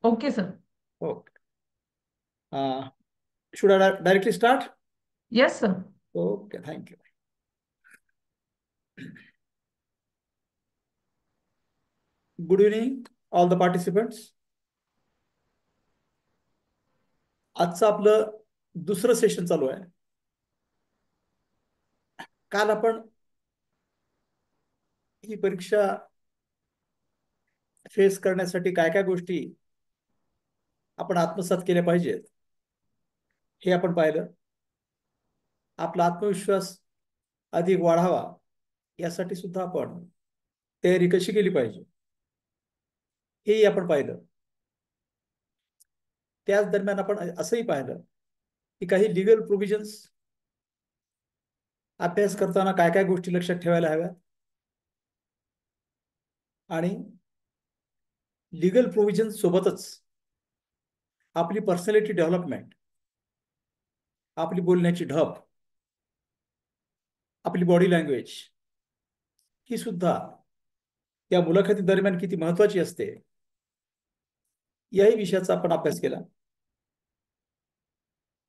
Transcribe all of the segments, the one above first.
Okay, sir. Okay. Should I directly start? Yes, sir. Okay, thank you. Good evening, all the participants. आजचं आपलं दुसरं session चालू आहे. काल आपण ही परीक्षा फेस करण्यासाठी काय काय गोष्टी आपण आत्मसात केल्या पाहिजेत हे आपण पाहिलं. आपला आत्मविश्वास अधिक वाढावा यासाठी सुद्धा आपण तयारी कशी केली पाहिजे हेही आपण पाहिलं. त्याच दरम्यान आपण असंही पाहिलं की काही लिगल प्रोव्हिजन्स अभ्यास करताना काय काय गोष्टी लक्षात ठेवायला हव्यात आणि लीगल प्रोव्हिजन सोबतच आपली पर्सनॅलिटी डेव्हलपमेंट, आपली बोलण्याची ढब, आपली बॉडी लँग्वेज ही सुद्धा त्या मुलाखती दरम्यान किती महत्वाची असते याही विषयाचा आपण अभ्यास केला.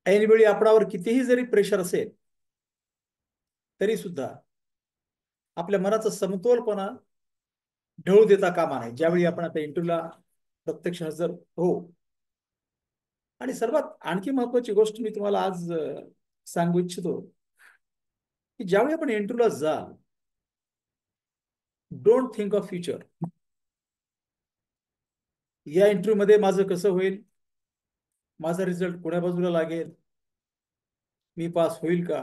ऐनवेळी आपणावर कितीही जरी प्रेशर असेल तरी सुद्धा आपल्या मनाचा समतोलपणा ढळू देता कामा नये ज्यावेळी आपण आता इंटरव्ह्यूला प्रत्यक्ष हजर हो. आणि सर्वात आणखी महत्वाची गोष्ट मी तुम्हाला आज सांगू इच्छितो की ज्यावेळी आपण इंटरव्ह्यूला जाल, डोंट थिंक ऑफ फ्युचर. या इंटरव्ह्यू मध्ये माझं कसं होईल, माझा रिझल्ट कोण्या बाजूला लागेल, मी पास होईल का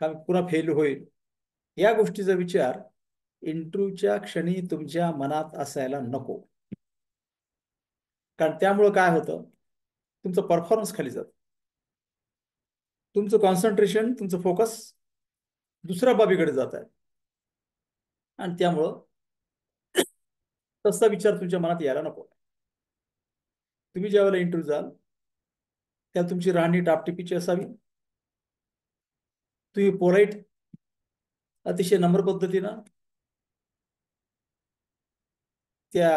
पुन्हा फेल होईल, या गोष्टीचा विचार इंटरव्ह्यूच्या क्षणी तुमच्या मनात असायला नको. कारण त्यामुळे काय होतं, तुमचं परफॉर्मन्स खाली जातं, तुमचं कॉन्सन्ट्रेशन, तुमचं फोकस दुसऱ्या बाबीकडे जात आहे आणि त्यामुळं तसा विचार तुमच्या मनात यायला नको. तुम्ही ज्यावेळेला इंटरव्ह्यू जाल त्या तुमची राहणी टापटिपीची असावी, तुम्ही पोलाईट अतिशय नम्र पद्धतीनं त्या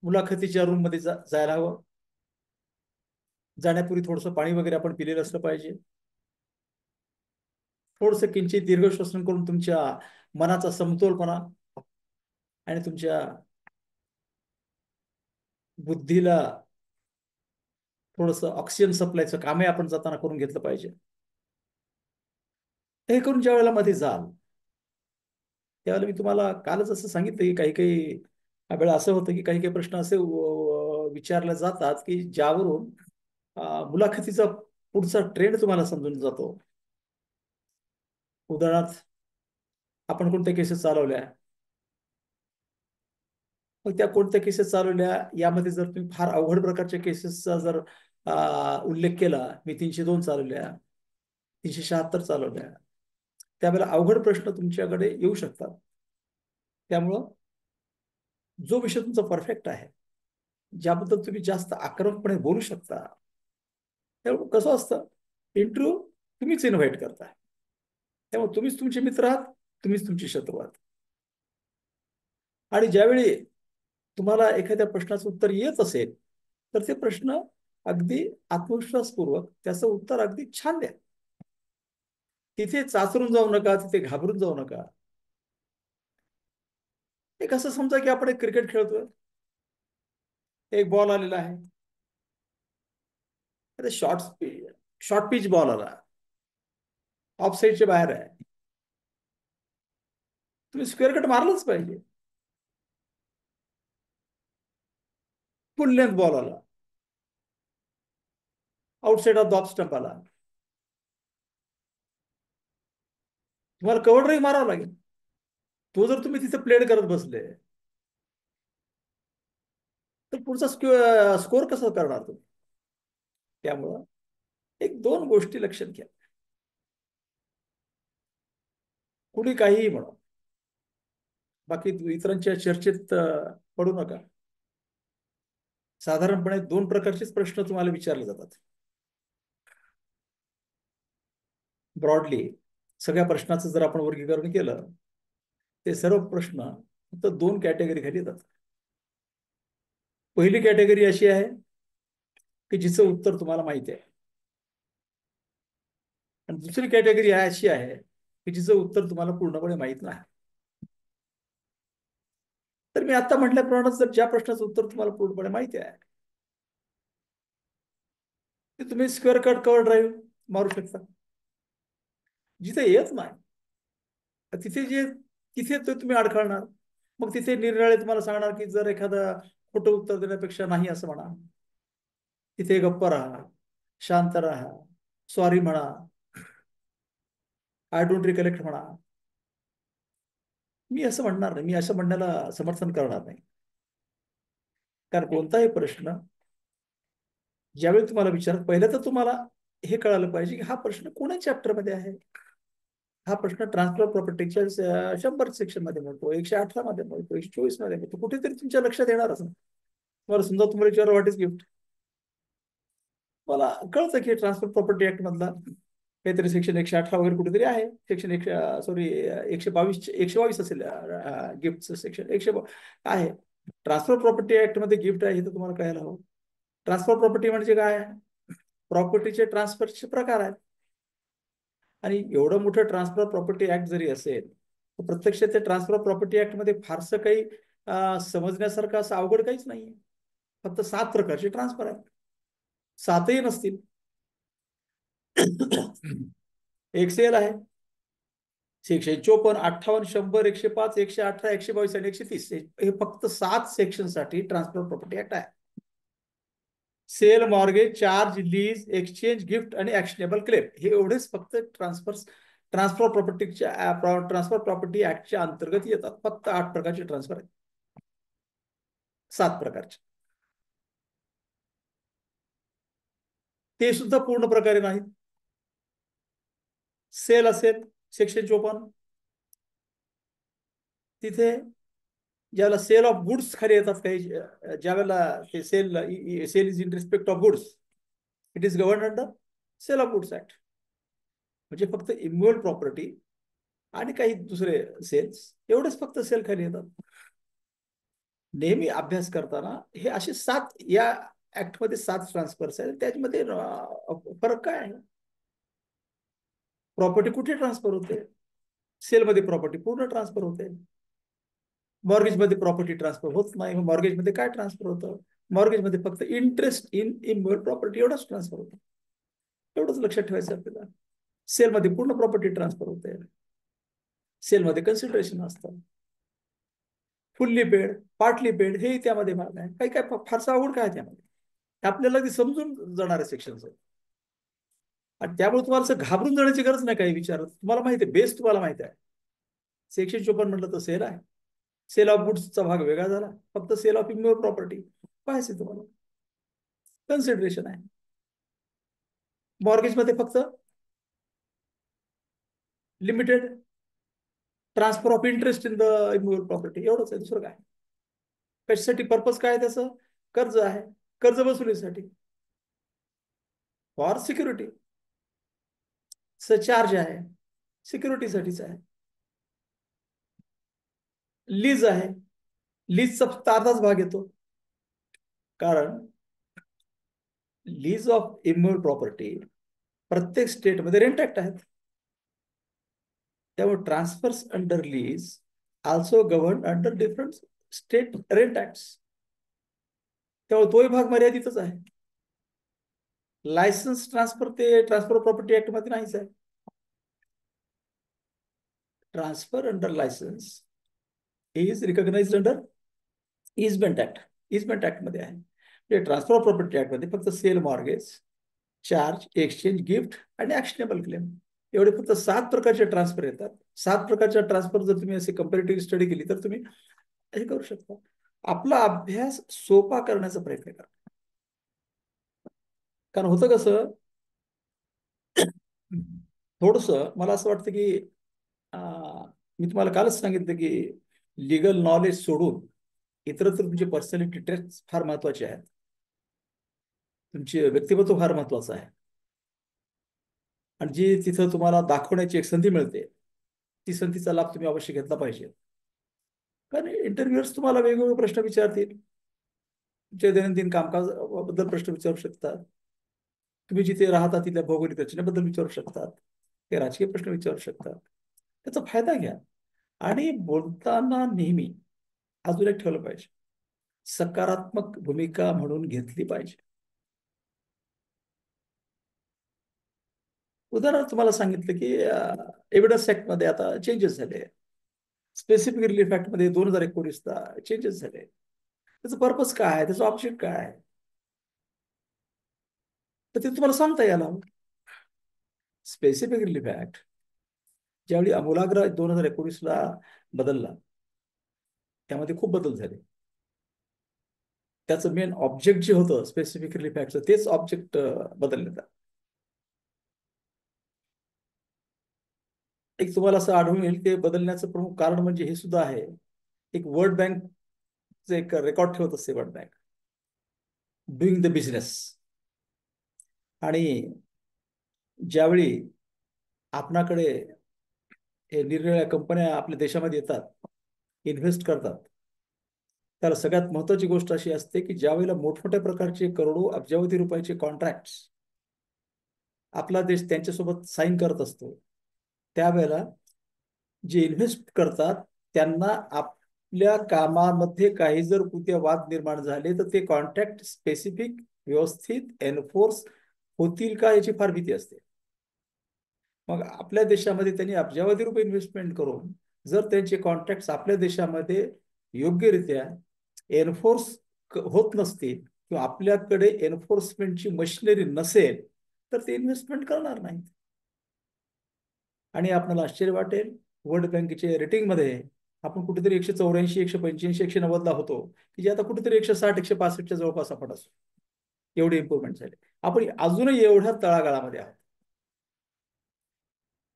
मुलाखतीच्या रूम मध्ये जायला हवं. जाण्यापूर्वी थोडंसं पाणी वगैरे आपण पिलेलं असलं पाहिजे. थोडंसं किंचित दीर्घ श्वसन करून तुमच्या मनाचा समतोलपणा आणि तुमच्या बुद्धीला थोडंसं ऑक्सिजन सप्लायचं कामही आपण जाताना करून घेतलं पाहिजे. हे करून ज्या वेळेला मध्ये जाल त्यावेळेला मी तुम्हाला कालच असं सांगितलं की काही काही वेळा असं होतं की काही काही प्रश्न असे विचारले जातात की ज्यावरून मुलाखतीचा पुढचा ट्रेंड तुम्हाला समजून जातो. उदाहरणार्थ, आपण कोणत्या केसेस चालवल्या, मग त्या कोणत्या केसेस चालवल्या यामध्ये जर तुम्ही फार अवघड प्रकारच्या केसेसचा जर उल्लेख केला, मी 302 चालवल्या, 376 चालवल्या, त्यावेळेला अवघड प्रश्न तुमच्याकडे येऊ शकतात. त्यामुळं जो विषय तुमचा परफेक्ट आहे, ज्याबद्दल तुम्ही जास्त आक्रमकपणे बोलू शकता, त्यामुळे कसं असतं, इंटरव्ह्यू तुम्हीच इन्व्हाइट करताय, त्यामुळे तुम्हीच तुमचे मित्र आहात, तुम्हीच तुमचे शत्रू आहात. आणि ज्यावेळी तुम्हाला एखाद्या प्रश्नाचं उत्तर येत असेल तर ते प्रश्न अगदी आत्मविश्वासपूर्वक त्याचं उत्तर अगदी छान द्या. तिथे चाचरून जाऊ नका, तिथे घाबरून जाऊ नका. एक असं समजा की आपण एक क्रिकेट खेळतोय, एक बॉल आलेला आहे, शॉर्ट पिच बॉल आला, ऑफ साईडच्या बाहेर आहे, तुम्ही स्क्वेअर कट मारलंच पाहिजे. फुल लेंथ बॉल आला, outside of the off stump आला, तुम्हाला कव्हर ड्राईव्ह मारावं लागेल. तो जर तुम्ही तिथे प्लेड करत बसले तर पुढचा स्कोअर कसा करणार तुम्ही. त्यामुळं एक दोन गोष्टी लक्षात घ्या. कुणी काहीही म्हणा, बाकी इतरांच्या चर्चेत पडू नका. साधारणपणे दोन प्रकारचेच प्रश्न तुम्हाला विचारले जातात. ब्रॉडली सगळ्या प्रश्नाचं जर आपण वर्गीकरण केलं, ते सर्व प्रश्न फक्त दोन कॅटेगरी खाली येतात. पहिली कॅटेगरी अशी आहे की जिचं उत्तर तुम्हाला माहिती आहे, आणि दुसरी कॅटेगरी अशी आहे की जिचं उत्तर तुम्हाला पूर्णपणे माहित नाही. तर मी आता म्हटल्याप्रमाणे जर ज्या प्रश्नाचं उत्तर तुम्हाला पूर्णपणे माहिती आहे ते तुम्ही स्क्वेअर कट कव्हर ड्राईव्ह मारू शकता. जिथे येत नाही तिथे जे तिथे ते तुम्ही अडखळणार. मग तिथे निरनिराळे तुम्हाला सांगणार की जर एखादं खोटं उत्तर देण्यापेक्षा नाही असं म्हणा, तिथे गप्प राहा, शांत राहा, सॉरी म्हणा, आय डोंट रिकलेक्ट म्हणा. मी असं म्हणणार नाही, मी असं म्हणण्याला समर्थन करणार नाही. कारण कोणताही प्रश्न ज्यावेळी तुम्हाला विचारत, पहिलं तर तुम्हाला हे कळालं पाहिजे की हा प्रश्न कोणत्या चॅप्टरमध्ये आहे. हा प्रश्न ट्रान्सफर प्रॉपर्टीच्या 100 सेक्शन मध्ये मिळतो, 118 मध्ये मिळतो, 124 मध्ये मिळतो, कुठेतरी तुमच्या लक्षात येणारच ना. तुम्हाला समजा तुम्हाला विचार व्हॉट इज गिफ्ट, मला कळतं की ट्रान्सफर प्रॉपर्टी ऍक्ट मधला काहीतरी सेक्शन 118 वगैरे कुठेतरी आहे. सेक्शन 122 असेल गिफ्टचं सेक्शन आहे. ट्रान्सफर प्रॉपर्टी ऍक्ट मध्ये गिफ्ट आहे हे तर तुम्हाला कळायला हवं. ट्रान्सफर प्रॉपर्टी म्हणजे काय? प्रॉपर्टीचे ट्रान्सफरचे प्रकार आहेत. आणि एवढं मोठं ट्रान्सफर प्रॉपर्टी ऍक्ट जरी असेल तर प्रत्यक्षात ते ट्रान्सफर प्रॉपर्टी ऍक्ट मध्ये फारसं काही समजण्यासारखं असं अवघड काहीच नाहीये. फक्त 7 प्रकारचे ट्रान्सफर आहेत. 7ही नसतील. एक सेल आहे, 154, 58, 100, 105, 118, 122 आणि 130. हे फक्त 7 सेक्शन साठी ट्रान्सफर प्रॉपर्टी ऍक्ट आहे. Sale, mortgage, charge, lease, exchange, gift आणि ऍक्शनेबल क्लेम हे एवढेच फक्त ट्रान्सफर प्रॉपर्टी ऍक्टच्या अंतर्गत येतात. फक्त 8 प्रकारचे ट्रान्सफर आहेत, 7 प्रकारचे. ते सुद्धा पूर्ण प्रकारे नाहीत. सेल असेल 154, तिथे ज्याला सेल ऑफ गुड्स खाली येतात काही, ज्यावेळेला ते sale is in respect of goods, it is govern under sale of goods act. म्हणजे फक्त इम्युअल प्रॉपर्टी आणि काही दुसरे सेल्स एवढेच फक्त सेल खाली येतात. नेहमी अभ्यास करताना हे असे 7 या ऍक्ट मध्ये 7 ट्रान्सफर्स आहेत. त्याच्यामध्ये फरक काय आहे? प्रॉपर्टी कुठे ट्रान्सफर होते? सेलमध्ये प्रॉपर्टी पूर्ण ट्रान्सफर होते. मॉर्गेजमध्ये प्रॉपर्टी ट्रान्सफर होत नाही. मॉर्गेजमध्ये काय ट्रान्सफर होतं? मॉर्गेजमध्ये फक्त इंटरेस्ट इन इम्युअल प्रॉपर्टी एवढंच ट्रान्सफर होतं. एवढंच लक्षात ठेवायचं आपल्याला. सेलमध्ये पूर्ण प्रॉपर्टी ट्रान्सफर होते. सेलमध्ये कन्सिडरेशन असतं, फुल्ली पेड, पार्टली पेड, हे त्यामध्ये भाग आहे. काही काय फारसा अवघड काय त्यामध्ये, आपल्याला ते समजून जाणारे सेक्शन्स आहेत. आणि त्यामुळे तुम्हाला असं घाबरून जाण्याची गरज नाही. काही विचारत तुम्हाला माहिती आहे, बेस तुम्हाला माहिती आहे. 154 म्हटलं तर सेल आहे, सेल ऑफ गुड्सचा भाग वेगळा झाला, फक्त सेल ऑफ इम्युअल प्रॉपर्टी पाहायचे तुम्हाला. कन्सिडरेशन आहे. मॉर्गेजमध्ये फक्त limited transfer of interest in the immovable property एवढंच आहे. दुसरं काय? कशासाठी? पर्पज काय त्याचं? कर्ज आहे, कर्ज वसुलीसाठी. फॉर सिक्युरिटी, चार्ज आहे, सिक्युरिटीसाठीच आहे. लीज आहे, लीजचा फक्त अर्धाच भाग येतो, कारण लीज ऑफ इम्युअल प्रॉपर्टी प्रत्येक स्टेटमध्ये रेंट ऍक्ट आहेत. त्यामुळे transfers under lease also govern under different state rent act. त्यामुळे तोही भाग मर्यादितच आहे. लायसन्स ट्रान्सफर ते ट्रान्सफर प्रॉपर्टी ऍक्ट मध्ये नाहीच आहे. Transfer under license is recognized under easement act. Easement act मध्ये आहे. म्हणजे ट्रान्सफर प्रॉपर्टी ऍक्ट मध्ये फक्त sale, mortgage, charge, exchange, gift आणि ऍक्शनेबल क्लेम एवढे फक्त 7 प्रकारचे ट्रान्सफर येतात. 7 प्रकारच्या ट्रान्सफर जर तुम्ही असे कंपॅरेटिव्ह स्टडी केली तर तुम्ही हे करू शकता. आपला अभ्यास सोपा करण्याचा प्रयत्न करा. कारण होतं कसं, थोडस मला असं वाटतं की मी तुम्हाला कालच सांगितलं की लिगल नॉलेज सोडून इतरत्र तुमचे पर्सनॅलिटी ट्रेट्स फार महत्वाचे आहेत. तुमचे व्यक्तिमत्व फार महत्वाचं आहे. आणि जी तिथं तुम्हाला दाखवण्याची एक संधी मिळते, ती संधीचा लाभ तुम्ही अवश्य घेतला पाहिजे. कारण इंटरव्ह्युअर्स तुम्हाला वेगवेगळे प्रश्न विचारतील. तुमच्या दैनंदिन कामकाजाबद्दल प्रश्न विचारू शकतात. तुम्ही जिथे राहता तिथल्या भौगोलिक रचनेबद्दल विचारू शकतात. ते राजकीय प्रश्न विचारू शकतात. त्याचा फायदा घ्या. आणि बोलताना नेहमी अजून एक ठेवलं पाहिजे, सकारात्मक भूमिका म्हणून घेतली पाहिजे. उदाहरणार्थ तुम्हाला सांगितलं की एव्हिडन्स ऍक्ट मध्ये आता चेंजेस झाले, स्पेसिफिक रिलीफ ऍक्ट मध्ये 2019ला चेंजेस झाले. त्याचं पर्पज काय आहे, त्याचं ऑब्जेक्ट काय आहे, तर ते तुम्हाला सांगता यायला हवं. स्पेसिफिक रिलीफ ऍक्ट ज्यावेळी आमूलाग्र 2019ला बदलला, त्यामध्ये खूप बदल झाले. त्याचं मेन ऑब्जेक्ट जे होतं स्पेसिफिक रिलीफ ऍक्टचं, तेच ऑब्जेक्ट बदललं. एक तुम्हाला असं आढळून येईल ते बदलण्याचं प्रमुख कारण म्हणजे हे सुद्धा आहे, एक वर्ल्ड बँकचं एक रेकॉर्ड ठेवत असते world bank, doing the business. आणि ज्यावेळी आपणाकडे हे निरनिराळ्या कंपन्या आपल्या देशामध्ये येतात, इन्व्हेस्ट करतात, त्याला सगळ्यात महत्वाची गोष्ट अशी असते की ज्यावेळेला मोठमोठ्या प्रकारचे करोडो अब्जावधी रुपयाचे कॉन्ट्रॅक्ट आपला देश त्यांच्यासोबत साईन करत असतो, त्यावेळेला जे इन्व्हेस्ट करतात त्यांना आपल्या कामामध्ये काही जर उद्या वाद निर्माण झाले तर ते कॉन्ट्रॅक्ट स्पेसिफिक व्यवस्थित एन्फोर्स होतील का याची फार भीती असते. मग आपल्या देशामध्ये त्यांनी अब्जावधी रुपये इन्व्हेस्टमेंट करून जर त्यांचे कॉन्ट्रॅक्ट आपल्या देशामध्ये योग्यरित्या एन्फोर्स होत नसतील किंवा आपल्याकडे एन्फोर्समेंटची मशिनरी नसेल तर ते इन्व्हेस्टमेंट करणार नाही. आणि आपल्याला आश्चर्य वाटेल, वर्ल्ड बँकेचे रेटिंगमध्ये आपण कुठेतरी 184, 185, 190ला होतो, की जे आता कुठेतरी 160, 165च्या जवळपास आपण असतो. एवढी इम्प्रुव्हमेंट झाली. आपण अजूनही एवढ्या तळागाळामध्ये आहोत.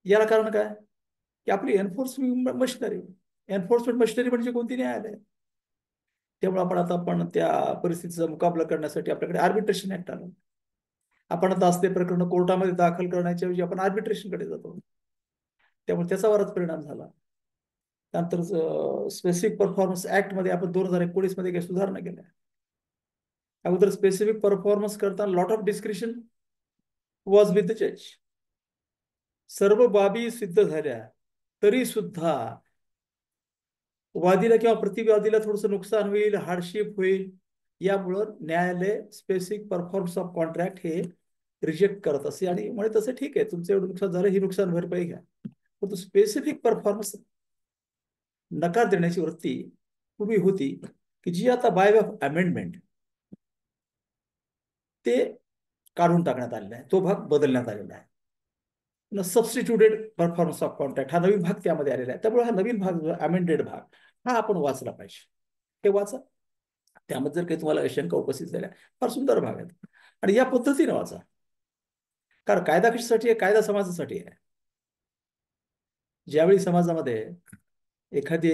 याला कारण काय, की आपली एन्फोर्समेंट मशिनरी म्हणजे कोणती, न्यायालय. त्यामुळे आपण त्या परिस्थितीचा मुकाबला करण्यासाठी आपल्याकडे आर्बिट्रेशन ऍक्ट आलं. आपण आता असले प्रकरण कोर्टामध्ये दाखल करण्याच्या ऐवजी आपण आर्बिट्रेशनकडे जातो. त्यामुळे त्याचा बराच परिणाम झाला. त्यानंतर स्पेसिफिक परफॉर्मन्स ऍक्ट मध्ये आपण 2019 मध्ये काही सुधारणा केल्या. अगोदर स्पेसिफिक परफॉर्मन्स करताना lot of description was with the जज. सर्व बाबी सिद्ध झाल्या तरी सुद्धा वादीला किंवा प्रतिवादीला थोडंसं नुकसान होईल, हार्डशिप होईल, यामुळं न्यायालय स्पेसिफिक परफॉर्मन्स ऑफ कॉन्ट्रॅक्ट हे रिजेक्ट करत असे आणि म्हणे तसं ठीक आहे, तुमचं एवढं नुकसान झालं, ही नुकसान भरपाई घ्या. परंतु स्पेसिफिक परफॉर्मन्स नकार देण्याची वृत्ती उभी होती, की जी आता बाय ऑफ अमेंडमेंट ते काढून टाकण्यात आलेला आहे, तो भाग बदलण्यात आलेला आहे. सबस्टिट्युटेड परफॉर्मन्स ऑफ कॉन्ट्रॅक्ट हा नवीन भाग त्यामध्ये आलेला आहे. त्यामुळे हा नवीन भाग, अमेंडेड भाग, हा आपण वाचला पाहिजे. हे वाचा. त्यामध्ये जर काही तुम्हाला शंका उपस्थित झाल्या, फार सुंदर भाग आहेत आणि या पद्धतीने वाचा. कारण कायदा कशासाठी आहे, कायदा समाजासाठी आहे. ज्यावेळी समाजामध्ये एखादी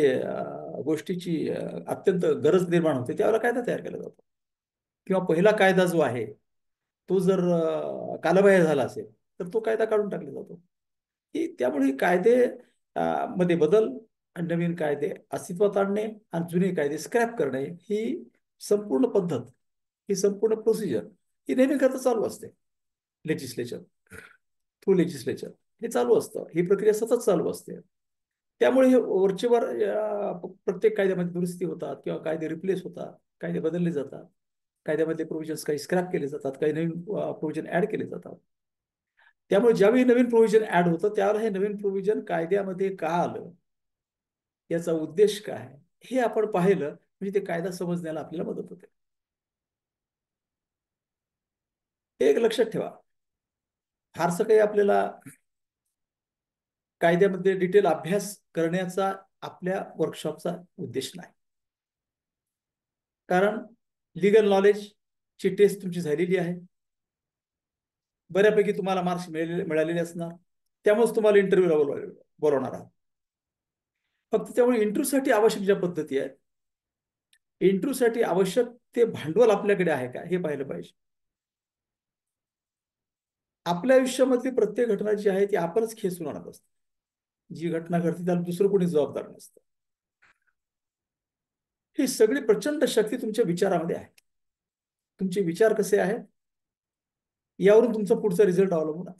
गोष्टीची अत्यंत गरज निर्माण होते, त्यावेळेला कायदा तयार केला जातो. किंवा पहिला कायदा जो आहे तो जर कालबाह्य झाला असेल तर तो कायदा काढून टाकला जातो. की त्यामुळे कायदे मध्ये बदल आणि नवीन कायदे अस्तित्वात आणणे आणि जुने कायदे स्क्रॅप करणे, ही संपूर्ण पद्धत, ही संपूर्ण प्रोसिजर ही नेहमी करता चालू असते. लेजिस्लेचर थ्रू लेजिस्लेचर हे चालू असतं, ही प्रक्रिया सतत चालू असते. त्यामुळे हे वरचेवर प्रत्येक कायद्यामध्ये दुरुस्ती होतात किंवा कायदे रिप्लेस होतात, कायदे बदलले जातात, कायद्यामधले प्रोव्हिजन्स काही स्क्रॅप केले जातात, काही नवीन प्रोव्हिजन ऍड केले जातात. त्यामुळे ज्यावेळी नवीन प्रोव्हिजन ऍड होतं त्यावेळेला हे नवीन प्रोव्हिजन कायद्यामध्ये का आलं, याचा उद्देश काय, हे आपण पाहिलं म्हणजे ते कायदा समजण्याला आपल्याला मदत होते. एक लक्षात ठेवा, फारसं काही आपल्याला कायद्यामध्ये डिटेल अभ्यास करण्याचा आपल्या वर्कशॉपचा उद्देश नाही. कारण लिगल नॉलेज ची टेस्ट तुमची झालेली आहे, बऱ्यापैकी तुम्हाला मार्क्स मिळालेले असणार, त्यामुळेच तुम्हाला इंटरव्ह्यूला बोलवणार आहात. फक्त त्यामुळे इंटरव्ह्यूसाठी आवश्यक ज्या पद्धती आहेत, इंटरव्ह्यूसाठी आवश्यक ते भांडवल आपल्याकडे आहे का हे पाहिलं पाहिजे. आपल्या आयुष्यामधली प्रत्येक घटना जी आहे ती आपणच खेचून आणत असतो. जी घटना घडते त्याला दुसरं कोणी जबाबदार नसतं. ही सगळी प्रचंड शक्ती तुमच्या विचारामध्ये आहे. तुमचे विचार कसे आहेत यावरून तुमचा पुढचा रिझल्ट अवलंबून आहे.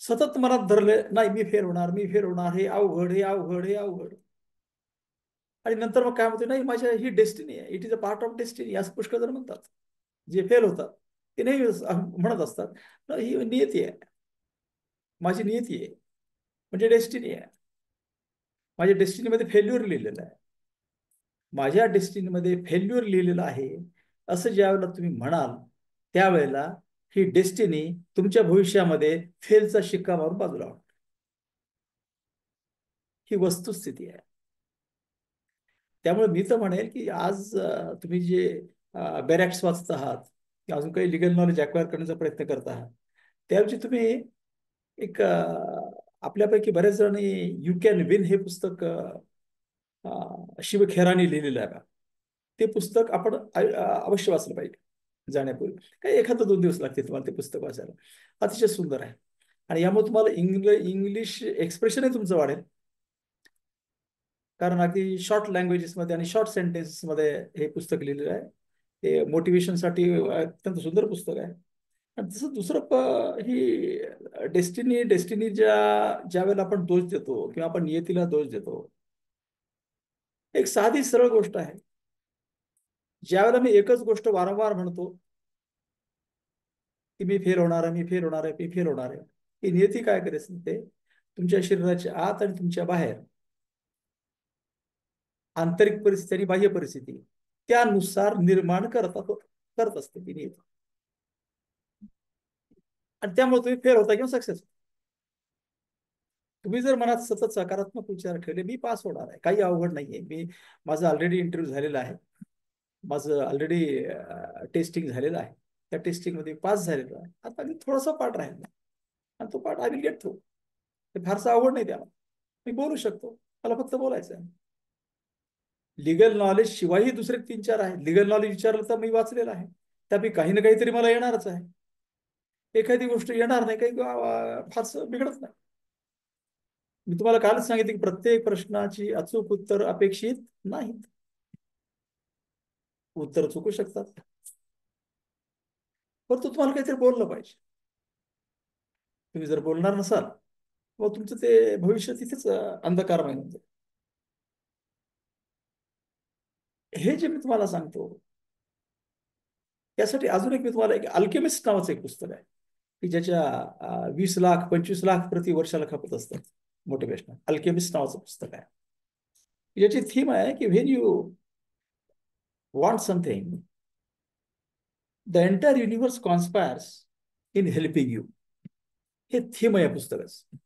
सतत मनात धरले नाही मी फेल होणार, मी फेल होणार, हे अवघड, हे अवघड, हे अवघड, आणि नंतर मग काय म्हणतो, नाही माझ्या ही डेस्टिनी आहे, it is a part of destiny, असं पुष्कळ जण म्हणतात. जे फेल होतात ते नाही म्हणत असतात, ही नियती आहे, माझी नियती आहे, म्हणजे डेस्टिनी आहे, माझ्या डेस्टिनीमध्ये फेल्युअर लिहिलेलं आहे, माझ्या डेस्टिनीमध्ये फेल्युअर लिहिलेलं आहे, असं ज्या वेळेला तुम्ही म्हणाल त्यावेळेला ही डेस्टिनी तुमच्या भविष्यामध्ये फेलचा शिक्का मारून बाजूला होणार. ही वस्तुस्थिती आहे. त्यामुळे मी तर म्हणेल की आज तुम्ही जे बॅरॅक्स वाचत आहात किंवा अजून काही लिगल नॉलेज अक्वायर करण्याचा प्रयत्न करत आहात, त्याऐवजी तुम्ही एक आपल्यापैकी बरेच जण यू कॅन विन हे पुस्तक शिव खेराने लिहिलेलं आहे. ते पुस्तक आपण अवश्य वाचलं पाहिजे जाण्यापूर्वी. काही एखादा 2 दिवस लागतील तुम्हाला ते पुस्तक वाचायला. अतिशय सुंदर आहे आणि यामुळे तुम्हाला इंग्लिश एक्सप्रेशनही तुमचं वाढेल, कारण अगदी शॉर्ट लँग्वेजेसमध्ये आणि शॉर्ट सेंटेन्सेसमध्ये हे पुस्तक लिहिलेलं आहे. ते मोटिवेशनसाठी अत्यंत सुंदर पुस्तक आहे. आणि तसं दुसरं ही डेस्टिनी ज्या वेळेला आपण दोष देतो किंवा आपण नियतीला दोष देतो, एक साधी सरळ गोष्ट आहे. ज्या वेळेला मी एकच गोष्ट वारंवार म्हणतो की मी फेल होणार आहे, मी फेल होणार आहे, मी फेल होणार आहे, ही नियती काय करेल ते तुमच्या शरीराच्या आत आणि तुमच्या बाहेर आंतरिक परिस्थिती आणि बाह्य परिस्थिती त्यानुसार निर्माण करत असते ती नियती. आणि त्यामुळे तुम्ही फेल होता किंवा सक्सेस. तुम्ही जर मनात सतत सकारात्मक विचार ठेवले, मी पास होणार आहे, काही अवघड नाहीये, माझं ऑलरेडी इंटरव्ह्यू झालेला आहे, माझं ऑलरेडी टेस्टिंग झालेलं आहे, त्या टेस्टिंग मध्ये पास झालेलो आहे, आता मी थोडासा पाठ राहिला आणि तो पाठ आय विल गेट थ्रू. ते फारसं अवघड नाही त्याला, मी बोलू शकतो, मला फक्त बोलायचं आहे. लिगल नॉलेज शिवायही दुसरे 3-4 आहेत. लिगल नॉलेज विचारलं तर मी वाचलेलं आहे, त्यापैकी काही ना काहीतरी मला येणारच आहे. एखादी गोष्ट येणार नाही काही फारसं बिघडत नाही. मी तुम्हाला कालच सांगितलं की प्रत्येक प्रश्नाची अचूक उत्तर अपेक्षित नाहीत. उत्तर चुकू शकतात, परंतु तुम्हाला काहीतरी बोललं पाहिजे. तुम्ही जर बोलणार नसाल मग तुमचं ते भविष्य तिथेच अंधकारमय होऊन जाईल. हे जे मी तुम्हाला सांगतो यासाठी अजून एक मी तुम्हाला एक अल्केमिस्ट नावाचं एक पुस्तक आहे की ज्याच्या 20 लाख 25 लाख प्रति वर्षाला खपत असतात. मोटिवेशनल अल्केमिस्ट नावाचं पुस्तक आहे. याची थीम आहे की when you want something the entire universe conspires in helping you. हे थीम आहे या पुस्तकाचं.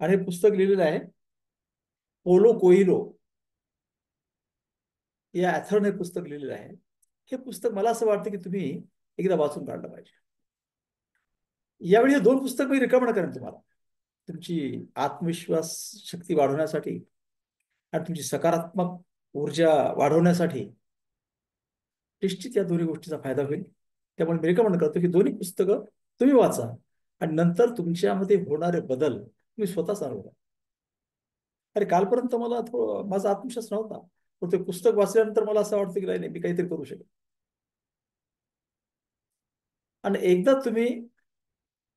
आणि हे पुस्तक लिहिलेलं आहे पोलो कोइलो या ॲथरने हे पुस्तक लिहिलेलं आहे. हे पुस्तक मला असं वाटतं की तुम्ही एकदा वाचून काढलं पाहिजे. यावेळी हे 2 पुस्तक मी रिकमेंड करेन तुम्हाला, तुमची आत्मविश्वास शक्ती वाढवण्यासाठी आणि तुमची सकारात्मक ऊर्जा वाढवण्यासाठी निश्चित या दोन्ही गोष्टीचा फायदा होईल. त्यामुळे मी रिकमेंड करतो की दोन्ही पुस्तकं तुम्ही वाचा आणि नंतर तुमच्यामध्ये होणारे बदल तुम्ही स्वतःच अनुभवा. अरे कालपर्यंत मला माझा आत्मविश्वास नव्हता, पण ते पुस्तक वाचल्यानंतर मला असं वाटतं की नाही मी काहीतरी करू शकेन. आणि एकदा तुम्ही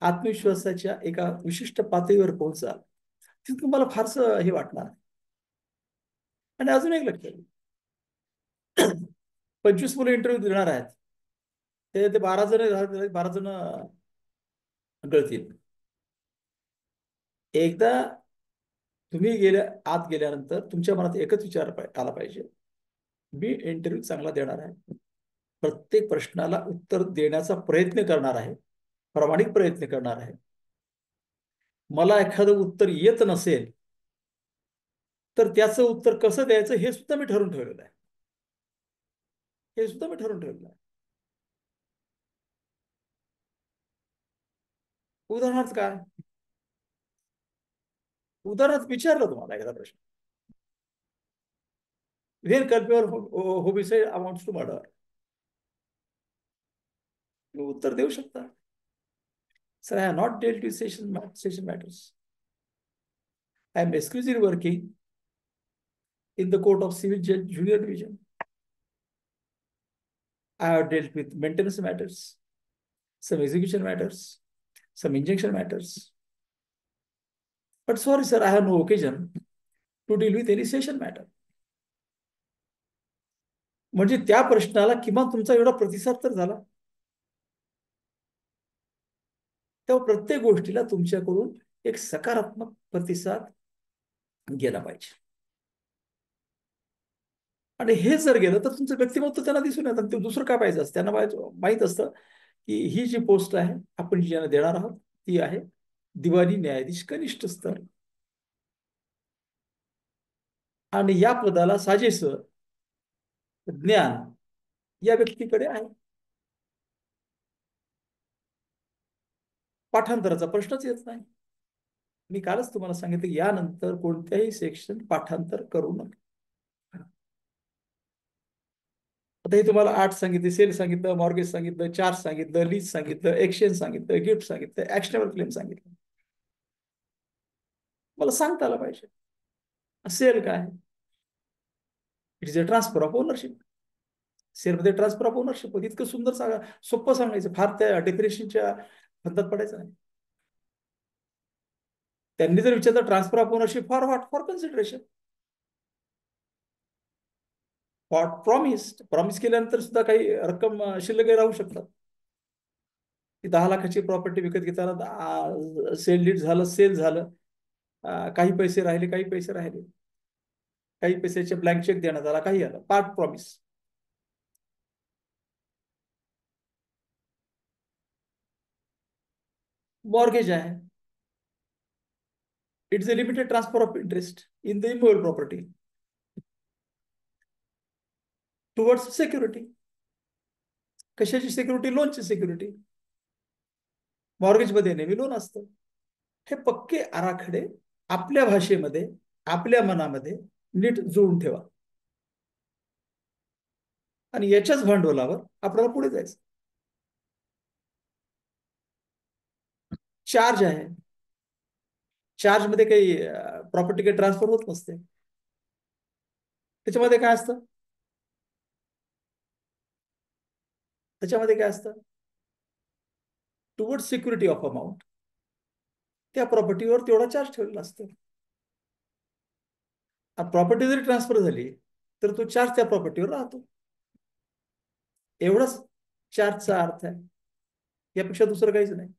आत्मविश्वासाच्या एका विशिष्ट पातळीवर पोहोचाल तिथे तुम्हाला फारसं हे वाटणार. आणि अजून एक लक्षात घ्या, 25 मुलं इंटरव्ह्यू देणार आहेत, ते 12 जण गळतील. एकदा तुम्ही आत गेल्यानंतर तुमच्या मनात एकच विचार आला पाहिजे, मी इंटरव्ह्यू चांगला देणार आहे, प्रत्येक प्रश्नाला उत्तर देण्याचा प्रयत्न करणार आहे, प्रामाणिक प्रयत्न करणार आहे. मला एखादं उत्तर येत नसेल तर त्याचं उत्तर कसं द्यायचं हे सुद्धा मी ठरवून ठेवलेलं आहे. हे सुद्धा मी ठरवून ठेवलेलं आहे. उदाहरणार्थ काय, उदाहरणार्थ विचारलं तुम्हाला एखादा प्रश्न, when culpable homicide amounts to murder, उत्तर देऊ शकता, sir I have not dealt with session matters, I am exclusively working in the court of civil जज junior division. I have dealt with maintenance matters, some execution matters, some injunction matters. But sorry, sir, I have no occasion to deal with any session matter. म्हणजे त्या प्रश्नाला किमान तुमचा एवढा प्रतिसाद तर झाला. तेव्हा प्रत्येक गोष्टीला तुमच्याकडून एक सकारात्मक प्रतिसाद गेला पाहिजे. आणि हे जर गेलं तर तुमचं व्यक्तिमत्व त्यांना दिसून येतं. ते दुसरं काय पाहिजे असतं त्यांना माहित असतं की ही जी पोस्ट आहे आपण ज्यांना देणार आहोत ती आहे दिवाणी न्यायाधीश कनिष्ठ स्तर. आणि या पदाला साजेसं ज्ञान या व्यक्तीकडे आहे. पाठांतराचा प्रश्नच येत नाही. मी कालच तुम्हाला सांगितलं यानंतर कोणत्याही सेक्शन पाठांतर करू नका. आता हे तुम्हाला 8 सांगितले, सेल सांगितलं, मॉर्गेज सांगितलं, चार्ज सांगितलं, लीज सांगितलं, एक्सचेंज सांगितलं, गिफ्ट सांगितलं, ऍक्शनेबल क्लेम सांगितलं. मला सांगता आलं पाहिजे सेल काय. It is a transfer of ownership. सेलमध्ये ट्रान्सफर ऑफ ओनरशिप होती. इतकं सुंदर सांगा, सोपं सांगायचं, फार त्या डेफिनेशनच्या फंदात पडायचं नाही. त्यांनी जर विचारलं transfer of ownership for what, for consideration, for promise केल्यानंतर सुद्धा काही रक्कम शिल्लक राहू शकतात. 10 लाखाची प्रॉपर्टी विकत घेताना सेल डीड झालं, सेल झालं, काही पैसे राहिले, काही पैसे राहिले, काही पैशाचे ब्लँक चेक देण्यात आला, काही आलं, पार्ट प्रॉमिस. मॉर्गेज आहे, it's a limited transfer of interest in the immovable property towards security. कशाची सिक्युरिटी? लोनची सिक्युरिटी. मॉर्गेज मध्ये नेहमी लोन असतं. हे पक्के आराखडे आपल्या भाषेमध्ये आपल्या मनामध्ये नीट जुळून ठेवा आणि याच्याच भांडवलावर आपल्याला पुढे जायचं. चार्ज आहे, चार्ज मध्ये काही प्रॉपर्टी काही ट्रान्सफर होत नसते. त्याच्यामध्ये काय असतं? त्याच्यामध्ये काय असतं? टुवर्ड सिक्युरिटी ऑफ अमाऊंट, त्या प्रॉपर्टीवर तेवढा चार्ज ठेवलेला असतो. प्रॉपर्टी जरी ट्रान्सफर झाली तर तो चार्ज त्या प्रॉपर्टीवर राहतो. एवढंच चार्जचा अर्थ आहे, यापेक्षा दुसरं काहीच नाही.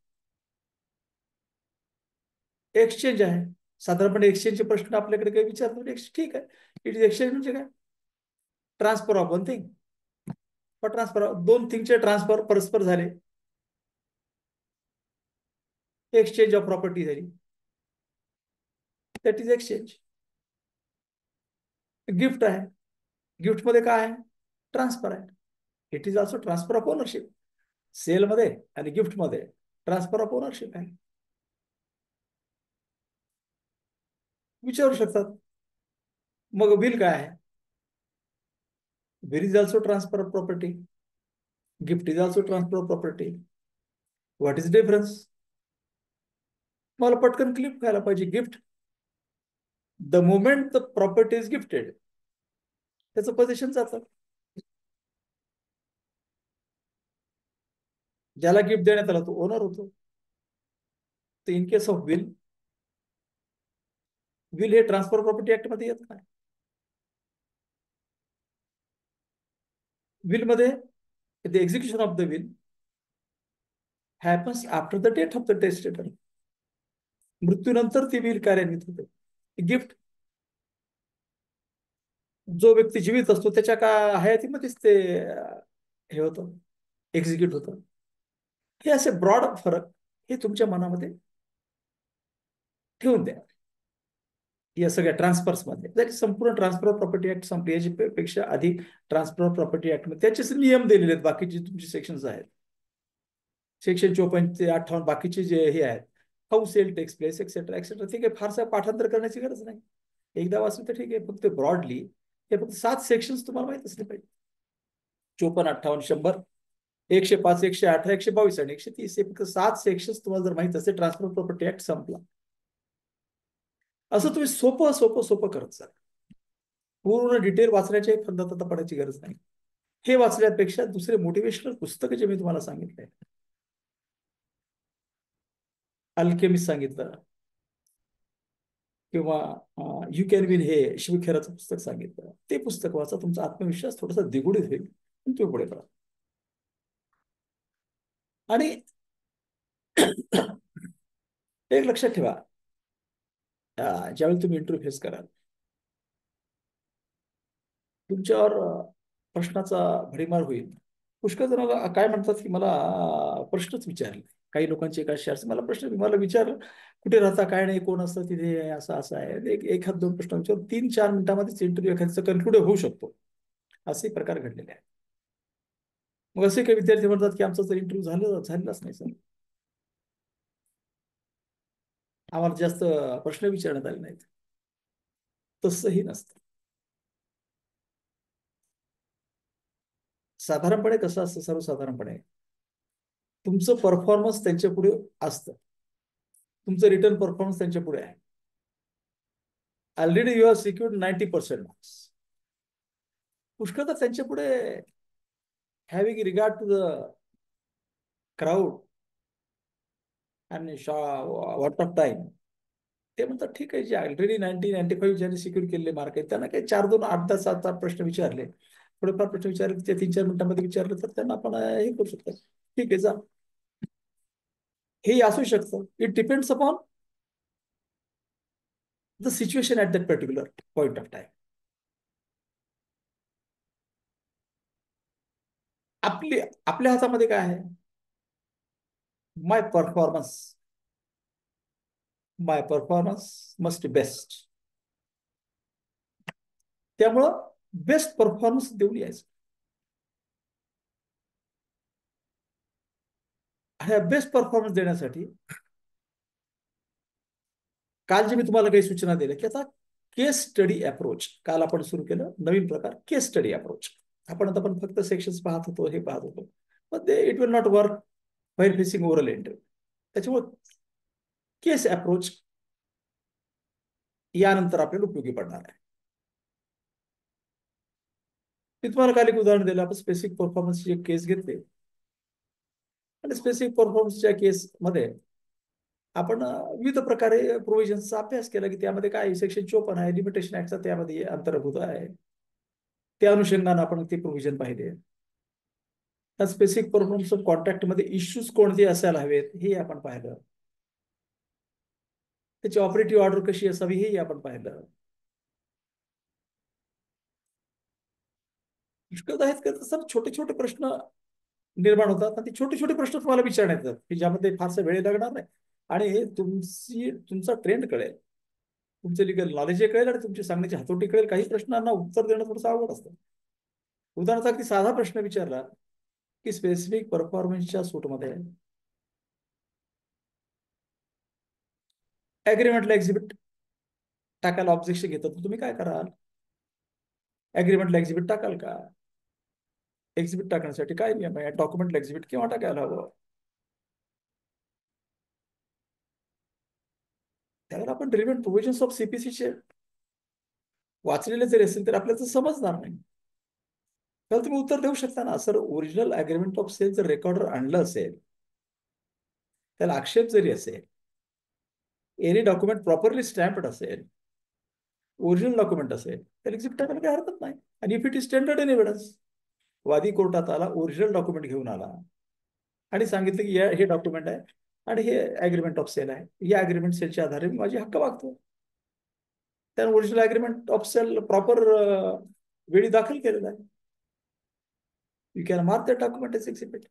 एक्सचेंज आहे, साधारणपणे एक्सचेंजचे प्रश्न आपल्याकडे काही विचारतो. ठीक आहे, इट इज एक्सचेंज म्हणजे काय? Transfer of one thing, transfer of दोन थिंगचे ट्रान्सफर परस्पर झाले, एक्सचेंज ऑफ प्रॉपर्टी झाली, दॅट इज एक्सचेंज. गिफ्ट आहे, गिफ्ट मध्ये काय आहे? ट्रान्सफर आहे. It is also transfer of ownership. सेलमध्ये आणि गिफ्टमध्ये ट्रान्सफर ऑफ ओनरशिप आहे. विचारू शकतात. मग बिल काय आहे? Bill is also transfer of property, gift is also transfer of property. What is difference? मला पटकन क्लिप खायला पाहिजे. Gift, the moment the property is gifted त्याचं पोझिशन जातं. ज्याला गिफ्ट देण्यात आला तो ओनर होतो. तर in case of will, will हे ट्रान्सफर प्रॉपर्टी ऍक्ट मध्ये येत नाही. विल मध्ये the execution of the will happens after the death of the testator. मृत्यूनंतर ती विल कार्यान्वित होते. गिफ्ट, जो व्यक्ती जीवित असतो त्याच्या का हयातीमध्येच ते हे होतं, एक्झिक्यूट होतं. हे असे ब्रॉड फरक हे तुमच्या मनामध्ये ठेवून द्या. या सगळ्या ट्रान्सफर्स मध्ये संपूर्ण ट्रान्सफर ऑफ प्रॉपर्टी ऍक्ट संपली, याच्यापेक्षा अधिक ट्रान्सफर ऑफ प्रॉपर्टी ऍक्ट मध्ये त्याचेच नियम दिलेले आहेत. बाकीचे तुमचे सेक्शन्स आहेत, सेक्शन 54 ते 58, बाकीचे जे हे आहेत, how sale takes place etcetera etcetera, ते काही फारसं पाठांतर करण्याची गरज नाही. एकदा वाचलं तर ठीक आहे. फक्त ब्रॉडली हे फक्त 7 सेक्शन्स तुम्हाला माहित असले पाहिजे. 54, 58, 100, 105, 118, 122 आणि 130 हे फक्त 7 सेक्शन्स तुम्हाला जर माहित असते, ट्रान्सफर प्रॉपर्टी ऍक्ट संपला. असं तुम्ही सोपं सोपं सोपं करत जा. पूर्ण डिटेल वाचण्याच्या एक फंदात आता पडायची गरज नाही. हे वाचण्यापेक्षा दुसरे मोटिवेशनल पुस्तकं जे मी तुम्हाला सांगितलंय, अल्केमिस्ट सांगितलं, किंवा यू कॅन विन हे शिव खेराचं पुस्तक सांगितलं, ते पुस्तक वाचा. तुमचा आत्मविश्वास थोडासा द्विगुणित होईल आणि तुम्ही पुढे करा. आणि एक लक्षात ठेवा, ज्यावेळी तुम्ही इंटरव्ह्यू फेस कराल, तुमच्यावर प्रश्नाचा भडीमार होईल. पुष्कळ जणांना काय म्हणतात की मला प्रश्नच विचारले. काही लोकांची एक अशी असते, मला प्रश्न, मला विचार कुठे राहता, काय नाही, कोण असतं तिथे, असं असं आहे. एखाद दोन प्रश्न विचार 3-4 मिनिटांमध्येच इंटरव्ह्यू एखाद्याचा कन्क्लूड होऊ शकतो. असे प्रकार घडलेले आहेत. मग असे काही विद्यार्थी म्हणतात की आमचा जर इंटरव्ह्यू झालेलाच नाही सर, आम्हाला जास्त प्रश्न विचारण्यात आले नाहीत. तसंही नसतं. साधारणपणे कसं असतं, सर्वसाधारणपणे तुमचं परफॉर्मन्स त्यांच्या पुढे असतं. तुमचं रिटर्न परफॉर्मन्स त्यांच्या पुढे आहे. Already you have secured 90% marks. पुष्कळदा त्यांच्या पुढे, having regard to the crowd आणि वॉट ऑफ टाइम, ते म्हणतात ठीक आहे, जे ऑलरेडी 90-95 ज्यांनी सिक्युअर केलेले मार्क आहेत त्यांना काही 4-2, 8-10, 7-8 प्रश्न विचारले, थोडेफार प्रश्न विचारले, ते 3-4 मिनिटांमध्ये विचारले, तर त्यांना आपण हे करू शकतो. ठीक आहे, जा. हे असू शकतं. It depends upon the situation at that particular point of time. आपल्या हातामध्ये काय आहे? My performance. My performance must be best. त्यामुळं बेस्ट परफॉर्मन्स देऊन यायचं. ह्या बेस्ट परफॉर्मन्स देण्यासाठी काल जे मी तुम्हाला काही सूचना दिल्या की आता केस स्टडी अप्रोच काल आपण सुरू केलं, नवीन प्रकार, केस स्टडी अप्रोच. आपण फक्त सेक्शन्स पाहत होतो, हे पाहत होतो, पण ते it will not work while facing oral interview. त्याच्यामुळे केस अप्रोच यानंतर आपल्याला उपयोगी पडणार आहे. मी तुम्हाला काल एक उदाहरण दिलं. आपण स्पेसिफिक परफॉर्मन्सची एक केस घेतली आणि स्पेसिफिक परफॉर्मन्सच्या केसमध्ये आपण विविध प्रकारे प्रोव्हिजन्सचा अभ्यास केला की त्यामध्ये काय सेक्शन 54 आहे, लिमिटेशन ऍक्टचा त्यामध्ये अंतर्भूत आहे. त्या अनुषंगाने आपण ते प्रोव्हिजन पाहिले. त्या स्पेसिफिक परफॉर्मन्स ऑफ कॉन्ट्रॅक्टमध्ये इश्यूज कोणते असायला हवेत हे आपण पाहिलं. त्याची ऑपरेटिव्ह ऑर्डर कशी असावी हेही आपण पाहिलं. पुष्कळ आहेत का सर, छोटे छोटे प्रश्न निर्माण होतात आणि ते छोटे छोटे प्रश्न तुम्हाला विचारण्यात येतात की ज्यामध्ये फारसा वेळ लागणार नाही आणि तुमचा ट्रेंड कळेल, तुमचं लिगल नॉलेज कळेल आणि तुमची सांगण्याची हातोटी कळेल. काही प्रश्नांना उत्तर देणं थोडंसं अवघड असतं. उदाहरणार्थ अगदी साधा प्रश्न विचारला की स्पेसिफिक परफॉर्मन्सच्या सूटमध्ये अग्रीमेंटला एक्झिबिट टाकायला ऑब्जेक्शन घेतात, तर तुम्ही काय कराल? अग्रीमेंटला एक्झिबिट टाकाल का? एक्झिबिट टाकण्यासाठी काय नियम आहे? डॉक्युमेंटला एक्झिबिट केव्हा टाकायला हवं? त्यावर आपण रिलेव्हंट प्रोव्हिजन्स ऑफ सीपीसीचे वाचलेले जरी असेल तर आपल्याला समजणार नाही. त्याला तुम्ही उत्तर देऊ शकता ना, sir original agreement of sale जर रेकॉर्डर आणलं असेल, त्याला आक्षेप जरी असेल, एनी डॉक्युमेंट प्रॉपरली स्टॅम्प्ड असेल, ओरिजिनल डॉक्युमेंट असेल, त्याला एक्झिबिट टाकायला काही हरकत नाही. आणि if it is standard in evidence, वादी कोर्टात आला, ओरिजिनल डॉक्युमेंट घेऊन आला आणि सांगितलं की हे डॉक्युमेंट आहे आणि हे अग्रीमेंट ऑफ सेल आहे, या अग्रीमेंट सेलच्या आधारे मी माझी हक्क मागतो, त्यानं original agreement of sale proper वेळी दाखल केलेला आहे, you can mark the document as exhibit.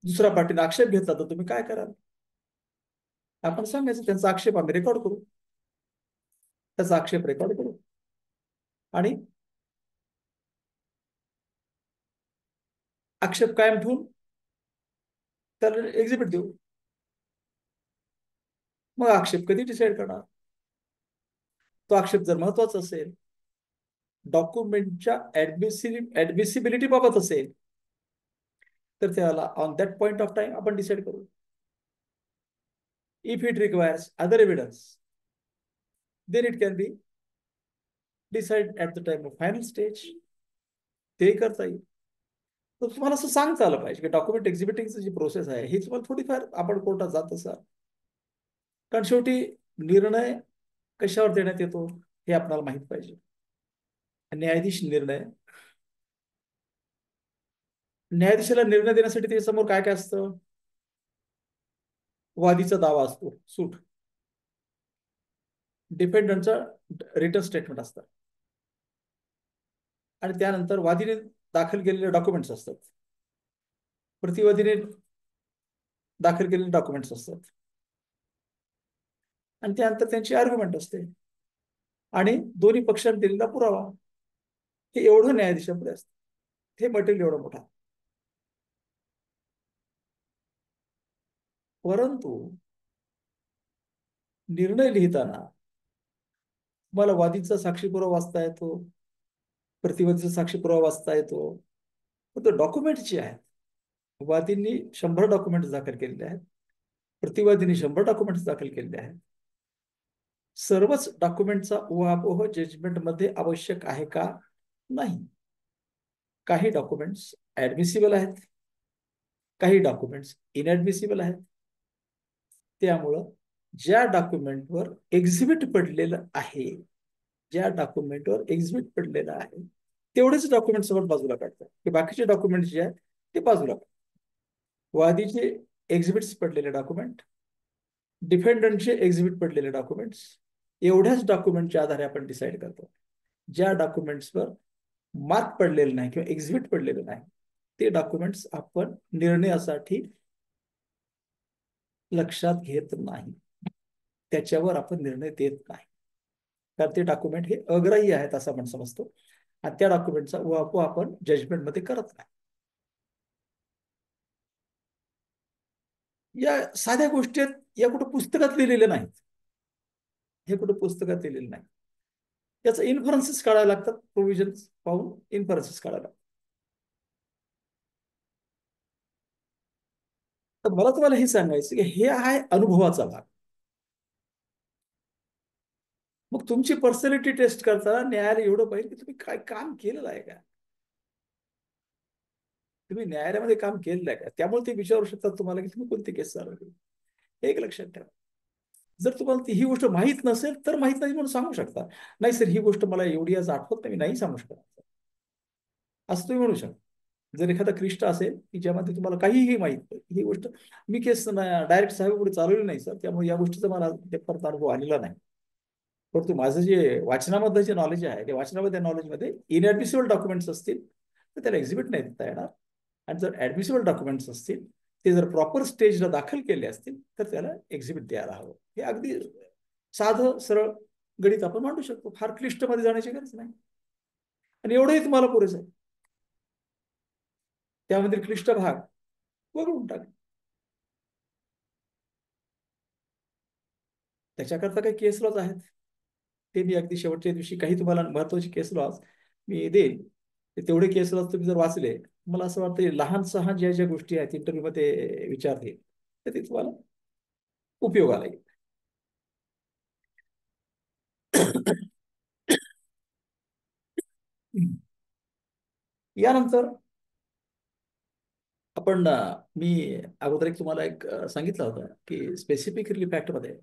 दुसरा पार्टीने आक्षेप घेतला तर तुम्ही काय कराल? आपण सांगायचं त्यांचा आक्षेप आम्ही रेकॉर्ड करू, त्याचा आक्षेप रेकॉर्ड करू आणि आक्षेप कायम ठेवून त्याला एक्झिबिट देऊ. मग आक्षेप कधी डिसाईड करणार? तो आक्षेप जर महत्वाचा असेल, डॉक्युमेंटच्या ऍडमिसिबिलिटी बाबत असेल, तर त्याला on that point of time आपण डिसाईड करू. If it requires other evidence, then it can be decide at the time of final stage, ते करता येईल. तर तुम्हाला असं सांगता आलं पाहिजे की डॉक्युमेंट एक्झिबिटिंगची जी प्रोसेस आहे ही तुम्हाला थोडीफार आपण कोर्टात जात असाल, कारण शेवटी निर्णय कशावर देण्यात येतो हे आपल्याला माहित पाहिजे. न्यायाधीश निर्णय, न्यायाधीशाला निर्णय देण्यासाठी त्याच्यासमोर काय काय असतं? वादीचा दावा असतो, सूट, डिफेंडंटचा रिटर्न स्टेटमेंट असतं, आणि त्यानंतर वादीने दाखल केलेले डॉक्युमेंट्स असतात, प्रतिवादीने दाखल केलेले डॉक्युमेंट्स असतात, आणि त्यानंतर त्यांची आर्ग्युमेंट असते आणि दोन्ही पक्षांनी दिलेला पुरावा. हे एवढं न्यायाधीशापुढे असतं. हे मटेरियल एवढं मोठं. परंतु निर्णय लिहिताना तुम्हाला वादीचा साक्षी पुरावा वाचता येतो, प्रतिवादीचा साक्षी पुरावा वाचता येतो, पण डॉक्युमेंट जे आहेत, वादींनी 100 डॉक्युमेंट्स दाखल केलेले आहेत, प्रतिवादींनी 100 डॉक्युमेंट्स दाखल केलेले आहेत. सर्वच डॉक्युमेंटचा उहापोह जजमेंटमध्ये आवश्यक आहे का? नाही. काही डॉक्युमेंट्स ऍडमिसिबल आहेत, काही डॉक्युमेंट्स इनऍडमिसिबल आहेत. त्यामुळं ज्या डॉक्युमेंटवर एक्झिबिट पडलेलं आहे, ज्या डॉक्युमेंटवर एक्झिबिट पडलेलं आहे तेवढेच डॉक्युमेंट सोबत बाजूला काढतात, की बाकीचे डॉक्युमेंट जे आहेत ते बाजूला काढतात. वादीचे एक्झिबिट्स पडलेले डॉक्युमेंट, डिफेंडंटचे एक्झिबिट पडलेले डॉक्युमेंट्स, एवढ्याच डॉक्युमेंटच्या आधारे आपण डिसाईड करतो. ज्या डॉक्युमेंट्सवर मार्क पडलेलं नाही किंवा एक्झिबिट पडलेलं नाही ते डॉक्युमेंट्स आपण निर्णयासाठी लक्षात घेत नाही, त्याच्यावर आपण निर्णय देत नाही, कारण ते डॉक्युमेंट हे अग्राह्य आहेत असं आपण समजतो, आणि त्या डॉक्युमेंटचा उहापोह आपण जजमेंटमध्ये करत नाही. या साध्या गोष्टी या कुठं पुस्तकात लिहिलेल्या नाहीत, हे कुठं पुस्तकात लिहिलेलं नाही. याचं इन्फरन्सेस काढायला लागतात, प्रोव्हिजन पाहून इन्फरन्सेस काढायला लागतात. तर मला तुम्हाला हे सांगायचं की हे आहे अनुभवाचा भाग. मग तुमची पर्सनॅलिटी टेस्ट करताना न्यायालय एवढं पाहिजे की तुम्ही काय काम केलेलं आहे का, तुम्ही न्यायालयामध्ये काम केलेलं आहे का, त्यामुळे ते विचारू शकतात तुम्हाला की तुम्ही कोणती केस चालवली. एक लक्षात ठेवा. जर तुम्हाला ही गोष्ट माहीत नसेल तर माहीत नाही म्हणून सांगू शकता, नाही सर ही गोष्ट मला एवढी आज आठवत नाही, मी नाही सांगू शकत, असं तुम्ही म्हणू शकता. जर एखादा क्लिष्ट असेल की ज्यामध्ये तुम्हाला काहीही माहित नाही, ही गोष्ट मी केस डायरेक्ट साहेब पुढे चालवली नाही सर, त्यामुळे या गोष्टीचा मला परत अनुभव आलेला नाही. परंतु माझं जे वाचनामधलं जे नॉलेज आहे, त्या वाचनामध्ये नॉलेजमध्ये इनऍडमिसिबल डॉक्युमेंट्स असतील तर त्याला एक्झिबिट नाही देता येणार, आणि जर ऍडमिसिबल डॉक्युमेंट्स असतील ते जर प्रॉपर स्टेजला दाखल केले असतील तर त्याला एक्झिबिट द्यायला हवं. हे अगदी साधं सरळ गणित आपण मांडू शकतो, फार क्लिष्ट मध्ये जाण्याची गरज नाही, आणि एवढंही तुम्हाला पुरेसं आहे. त्यामधील क्लिष्ट भाग वगळून टाक. त्याच्याकरता काही केस लॉज आहेत, ते मी अगदी शेवटच्या दिवशी काही तुम्हाला महत्वाचे केस लॉज मी देईन. तेवढे केस लॉज तुम्ही जर वाचले, मला असं वाटतं लहान सहान ज्या ज्या गोष्टी आहेत इंटरव्ह्यू मध्ये विचारतील तर ते तुम्हाला उपयोगाला येईल. यानंतर आपण मी अगोदर एक तुम्हाला एक सांगितलं होतं की स्पेसिफिक रिलीफ ऍक्ट मध्ये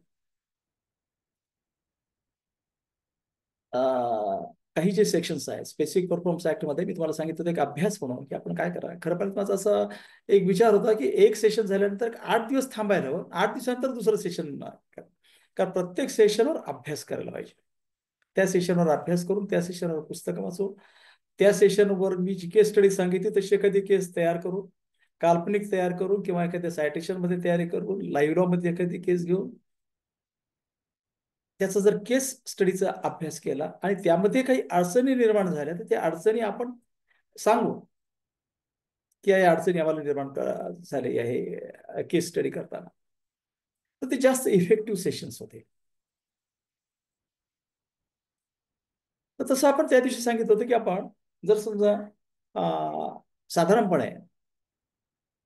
काही जे सेक्शन्स आहेत स्पेसिफिक परफॉर्मन्स ऍक्ट मध्ये, मी तुम्हाला सांगितलं होतं एक अभ्यास म्हणून की आपण काय करा. खरं पाहिजे माझा असा एक विचार होता की एक सेशन झाल्यानंतर 8 दिवस थांबायला हवं, 8 दिवसानंतर दुसरं सेशन, कारण प्रत्येक सेशनवर अभ्यास करायला पाहिजे. त्या सेशनवर अभ्यास करून त्या सेशनवर पुस्तकं वाचून त्या सेशनवर मी जी केस स्टडी सांगितली तशी एखादी केस तयार करून, काल्पनिक तयार करून किंवा एखाद्या सायटेशन मध्ये तयारी करून लाईव्ह लॉ मध्ये एखादी केस घेऊन त्याचा जर केस स्टडीचा अभ्यास केला आणि त्यामध्ये काही अडचणी निर्माण झाल्या तर त्या अडचणी आपण सांगू की या अडचणी आम्हाला निर्माण झाले आहे केस स्टडी करताना, तर ते जास्त इफेक्टिव्ह सेशन्स होते. तर तसं आपण त्या दिवशी सांगितलं होतं की आपण जर समजा साधारणपणे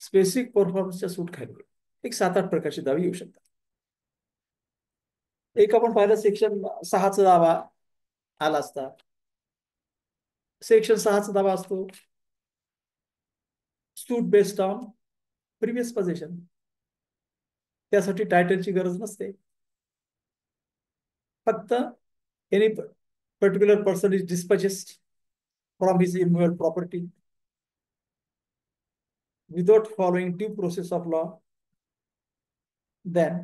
स्पेसिफिक परफॉर्मन्सच्या सूट खाली एक 7-8 प्रकारची दावी येऊ शकतात. एक आपण पाहिलं सेक्शन 6चा दावा आला असता, सेक्शन 6चा दावा असतो suit based on previous position. त्यासाठी टायटलची गरज नसते. फक्त any particular person is dispossessed from his immoral property without following due process of law, then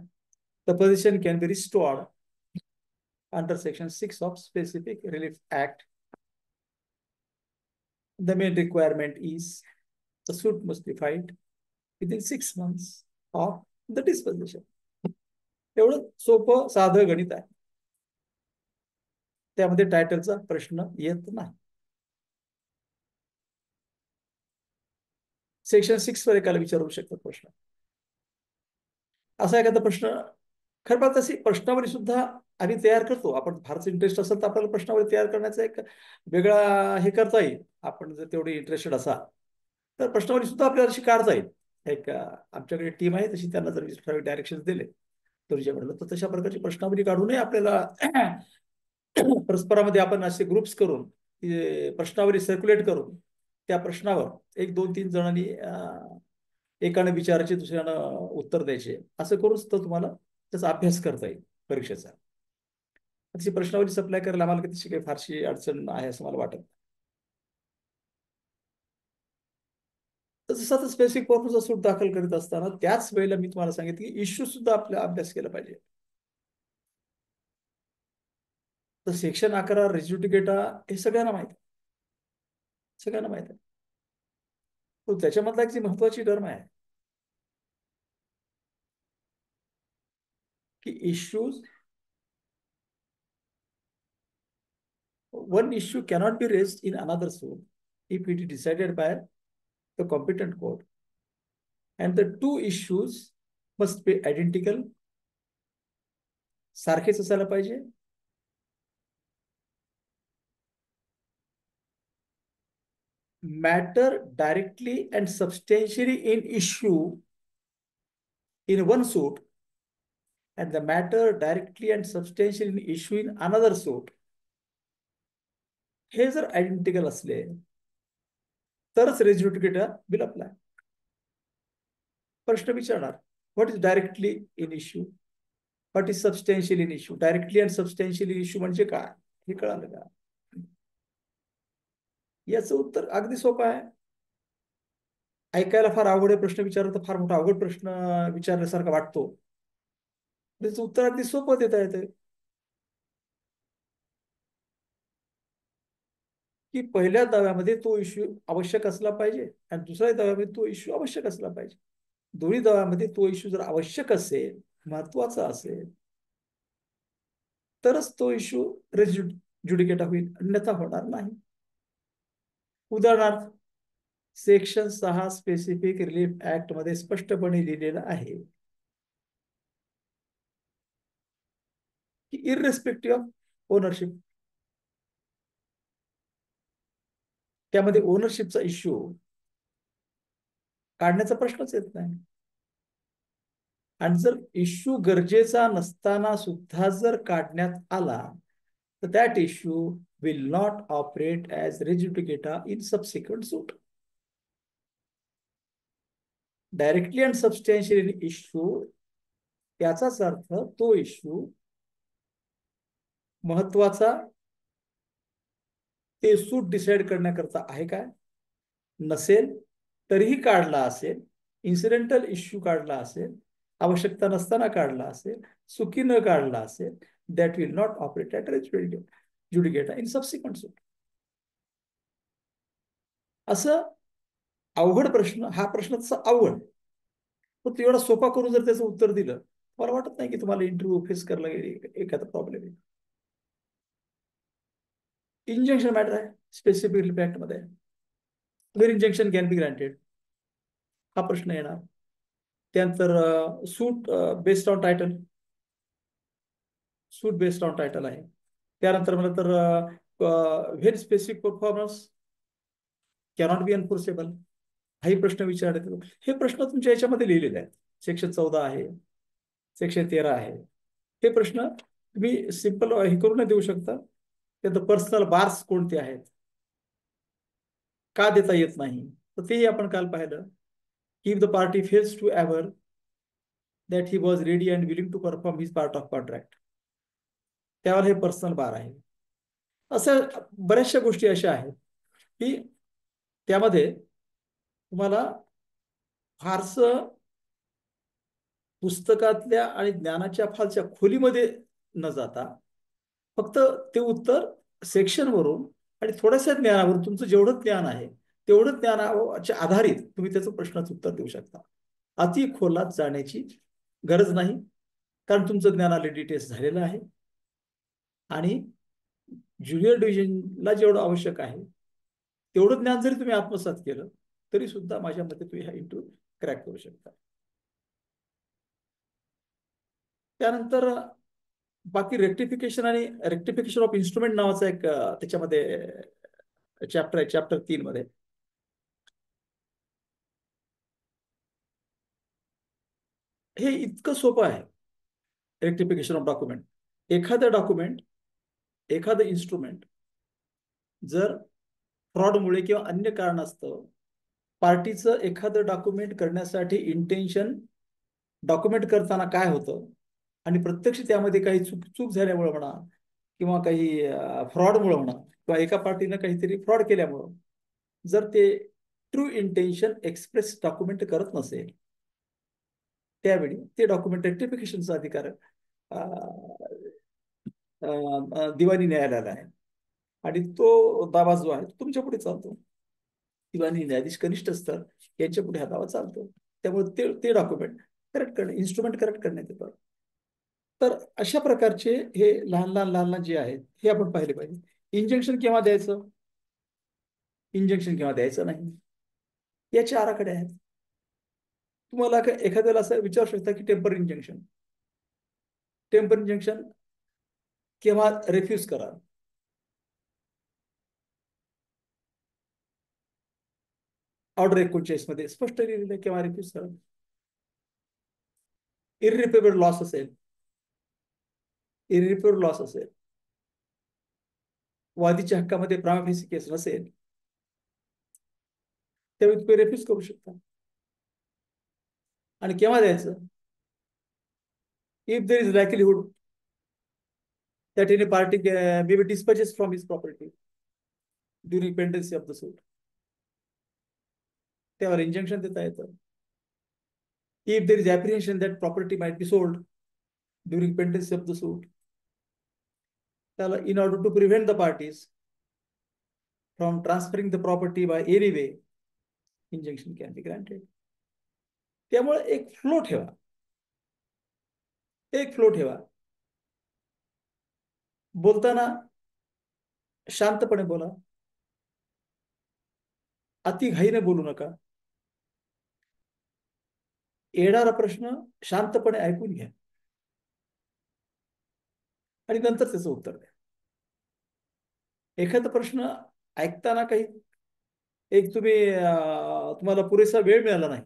the possession can be restored under Section 6 of Specific Relief Act. The main requirement is the suit must be filed within 6 months of the disposition. एवढं सोपं साधं गणित आहे. त्यामध्ये टायटलचा प्रश्न येत नाही. Section 6 वर एकाला विचारू शकतात प्रश्न. असा एखादा प्रश्न खरं तशी प्रश्नावली सुद्धा आम्ही तयार करतो. आपण फारच इंटरेस्ट असेल तर आपल्याला प्रश्नावली तयार करण्याचा एक वेगळा हे करता येईल. आपण जर तेवढे इंटरेस्टेड असाल तर प्रश्नावली सुद्धा आपल्याला अशी काढता येईल. एक आमच्याकडे टीम आहे तशी, त्यांना जर डायरेक्शन दिले तुझ्याकडलं तर तशा प्रकारची प्रश्नावली काढूनही आपल्याला परस्परामध्ये आपण असे ग्रुप्स करून प्रश्नावली सर्क्युलेट करून त्या प्रश्नावर 1, 2, 3 जणांनी एकाने विचारायचे, दुसऱ्यानं उत्तर द्यायचे, असं करून सुद्धा तुम्हाला त्याचा अभ्यास करता येईल परीक्षेचा. तशी प्रश्नावली सप्लाय करायला आम्हाला तशी काही फारशी अडचण आहे असं मला वाटत. जसं स्पेसिफिक पर्पजचा सूट दाखल करीत असताना त्याच वेळेला मी तुम्हाला सांगितलं की इश्यू सुद्धा आपला अभ्यास केला पाहिजे. तर सेक्शन 11 रेज्युडिकेटा हे सगळ्यांना माहित आहे, सगळ्यांना माहित आहे. पण त्याच्यामधला एक जी महत्वाची टर्म आहे की issues one issue cannot be raised in another suit if it is decided by the competent court, and the 2 issues must be identical, सारखेच असायला पाहिजे. Matter directly and substantially in issue in one suit and the matter directly and substantially in issue in another suit, हे जर identical असले तरच raise judicata will apply. प्रश्न विचारणार what is directly in issue, what is substantial in issue. Directly and substantial in issue म्हणजे काय हे कळालं का? याचं उत्तर अगदी सोपं आहे. ऐकायला फार अवघड प्रश्न विचारला तर फार मोठा अवघड प्रश्न विचारल्यासारखा वाटतो. त्याचं उत्तर अगदी सोपं देता येतं की पहिल्या दाव्यामध्ये तो इश्यू आवश्यक असला पाहिजे आणि दुसऱ्या दाव्यामध्ये तो इश्यू आवश्यक असला पाहिजे. दोन्ही दाव्यामध्ये तो इश्यू जर आवश्यक असेल, महत्वाचा असेल, तरच तो इश्यू जुडिकेटा होईल, अन्यथा होणार नाही. उदाहरणार्थ सेक्शन 6 स्पेसिफिक रिलीफ ऍक्ट मध्ये स्पष्टपणे लिहिलेलं आहे की इररेस्पेक्टिव्ह ऑफ ओनरशिप, त्यामध्ये ओनरशिपचा इश्यू काढण्याचा प्रश्नच येत नाही. आणि जर इश्यू गरजेचा नसताना सुद्धा जर काढण्यात आला तर that issue will not operate as res judicata in subsequent suit. Directly and substantial issue याचाच अर्थ तो इश्यू महत्वाचा ते सूट डिसाइड करण्याकरता आहे काय, नसेल तरीही काढला असेल, इन्सिडेंटल इश्यू काढला असेल, आवश्यकता नसताना काढला असेल, चुकीनं काढला असेल, that will not operate at judicata in subsequent suit. असं अवघड प्रश्न, हा प्रश्न तसा अवघड पण तू एवढा सोपा करून जर त्याचं उत्तर दिलं, मला वाटत नाही की तुम्हाला इंटरव्ह्यू फेस करायला एखादा प्रॉब्लेम येईल. इंजंक्शन मॅटर आहे स्पेसिफिक रिलीफ ऍक्ट मध्ये, where injunction can be granted हा प्रश्न येणार. त्यानंतर suit based on title, suit based on title आहे. त्यानंतर म्हणलं तर very specific performance cannot be enforceable, हाही प्रश्न विचारले. हे प्रश्न तुमच्या याच्यामध्ये लिहिलेले आहेत. सेक्शन 14 आहे, सेक्शन 13 आहे. हे प्रश्न तुम्ही सिंपल हे करून देऊ शकता. त्यानंतर पर्सनल बार्स कोणते आहेत, का देता येत नाही, तर तेही आपण काल पाहिलं. If the party fails to aver that he was ready and willing to perform his part of contract, त्यावर हे पर्सनल बार आहे. असं बऱ्याचशा गोष्टी अशा आहेत की त्यामध्ये तुम्हाला फारसं पुस्तकातल्या आणि ज्ञानाच्या फारच्या खोलीमध्ये न जाता फक्त ते उत्तर सेक्शनवरून आणि थोड्याशा ज्ञानावरून, तुमचं जेवढं ज्ञान आहे तेवढं ज्ञानाच्या आधारित तुम्ही त्याचं प्रश्नाचं उत्तर देऊ शकता. अति खोलात जाण्याची गरज नाही, कारण तुमचं ज्ञान ऑलरेडी टेस्ट झालेलं आहे. आणि ज्युनियर डिव्हिजनला जेवढं आवश्यक आहे तेवढं ज्ञान जरी तुम्ही आत्मसात केलं तरी सुद्धा माझ्या मते तुम्ही हा इंटरव्ह्यू क्रॅक करू शकता. त्यानंतर बाकी रेक्टिफिकेशन आणि रेक्टिफिकेशन ऑफ इन्स्ट्रुमेंट नावाचा एक त्याच्यामध्ये चॅप्टर आहे, चॅप्टर 3 मध्ये. हे इतकं सोपं आहे रेक्टिफिकेशन ऑफ डॉक्युमेंट. एखादं डॉक्युमेंट, एखादं इन्स्ट्रुमेंट जर फ्रॉडमुळे किंवा अन्य कारणास्तव पार्टीचं एखादं डॉक्युमेंट करण्यासाठी इंटेन्शन डॉक्युमेंट करताना काय होतं आणि प्रत्यक्ष त्यामध्ये काही चूक चूक झाल्यामुळे म्हणा किंवा काही फ्रॉडमुळे म्हणा किंवा एका पार्टीनं काहीतरी फ्रॉड केल्यामुळं जर ते ट्रू इंटेन्शन एक्सप्रेस डॉक्युमेंट करत नसेल, त्यावेळी ते डॉक्युमेंट रेक्टिफिकेशनचा अधिकार दिवाणी न्यायालयाला आहे. आणि तो दावा जो आहे तो तुमच्या पुढे चालतो. दिवाणी न्यायाधीश कनिष्ठ स्तर यांच्या पुढे हा दावा चालतो. त्यामुळे ते ते डॉक्युमेंट करेक्ट करणे, इन्स्ट्रुमेंट करेक्ट करण्यात येतं. तर अशा प्रकारचे हे लहान लहान लहान लहान जे आहेत हे आपण पाहिले पाहिजे. इंजेक्शन केव्हा द्यायचं, इंजेक्शन केव्हा द्यायचं नाही, याचे आराखडे आहेत. तुम्हाला एखाद्याला असं विचारू शकता की टेम्पर इंजेक्शन, टेम्पर इंजेक्शन केव्हा रेफ्यूज करा. ऑर्डर 39 मध्ये स्पष्ट लिहिलेलं आहे केव्हा रिफ्यूज करा. इरिपेबल लॉस असेल, इरिपेबल लॉस असेल, वादीच्या हक्कामध्ये प्रामा फेसी केस नसेल, त्यावेळी तुम्ही रेफ्यूज करू शकता. आणि केव्हा द्यायचं, if there is likelihood that any party may be dispatches from his property during pendency of the suit, त्यावर इंजंक्शन देता येतं. If there is apprehension that property might be sold during pendency of the suit, त्याला in order to prevent the parties from transferring the property by any way, injunction can be granted. त्यामुळे एक flow ठेवा, एक flow ठेवा. बोलताना शांतपणे बोला, अति घाईने बोलू नका. येणारा प्रश्न शांतपणे ऐकून घ्या आणि नंतर त्याचं उत्तर द्या. एखादा प्रश्न ऐकताना काही एक तुम्हाला पुरेसा वेळ मिळाला नाही,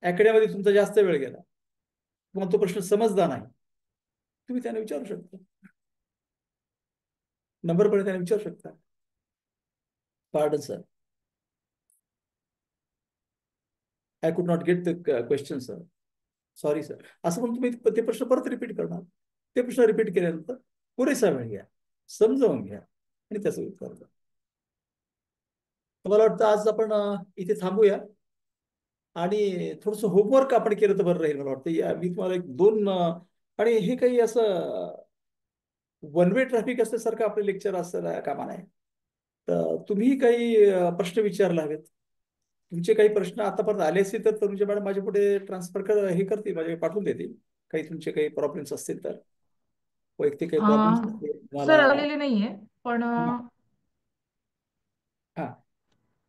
ऐकण्यामध्ये तुमचा जास्त वेळ गेला किंवा तो प्रश्न समजला नाही, तुम्ही त्याने विचारू शकता, नंबरपणे त्याने विचारू शकता. Pardon sir, I could not get the question sir, sorry sir, असं म्हणून तुम्ही ते प्रश्न परत रिपीट करणार. ते प्रश्न रिपीट केल्यानंतर पुरेसा वेळ घ्या, समजावून घ्या आणि त्याचं उत्तर द्या. मला वाटतं आज आपण इथे थांबूया आणि थोडस होमवर्क आपण केलं तर बरं राहील. मला वाटतं मी तुम्हाला एक दोन आणि हे काही असं वन वे ट्रॅफिक असल्यासारखं आपले लेक्चर असताना कामा नाही. तर तुम्ही काही प्रश्न विचारला हवेत. तुमचे काही प्रश्न आतापर्यंत आले असतील तर तुमच्या मॅडम माझ्या पुढे ट्रान्सफर हे करतील, माझ्या पाठवून देतील. काही तुमचे काही प्रॉब्लेम्स असतील तर, वैयक्तिक काही प्रॉब्लेम्स असतील सर तुम्हाला. आलेले नाहीये पण हा,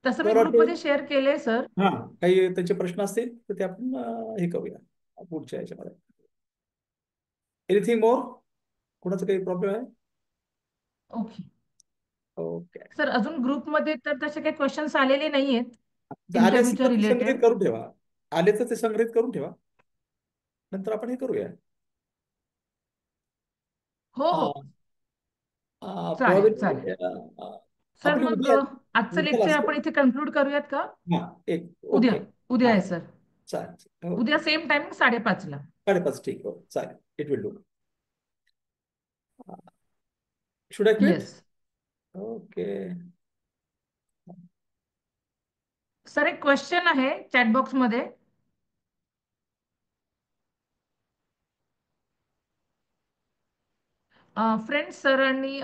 तसं मी मला ग्रुपमध्ये वाटतं शेअर केले सर. हा, काही त्यांचे प्रश्न असतील तर ते आपण हे करूया पुढच्या याच्यामध्ये. एनिथिंग मोर, कोणाचा काही प्रॉब्लेम आहे? Okay okay. सर, अजून ग्रुपमध्ये तर तसे काही क्वेश्चन्स आलेले नाहीयेत आले असतील इंटरव्ह्यूच्या तर ते संग्रहित रिलेटेड. करून ठेवा. आले तर ते संग्रहित करून ठेवा, नंतर आपण हे करूया. हो हो, चालेल प्रॉबेबली चालेल. सर आपली मग उद्या आजचं उद्याला लेक्चर असते. आपण इथे कन्क्लूड करूयात का? हा, एक उद्या. ओके. उद्या हा, आहे सर. चालेल. उद्या ओके. Same timing 5:30ला. 5:30 ठीक हो, चालेल. It will do. Should I quit? Yes. Okay. Sir एक क्वेश्चन आहे चॅटबॉक्स मध्ये. फ्रेंड्स, सरांनी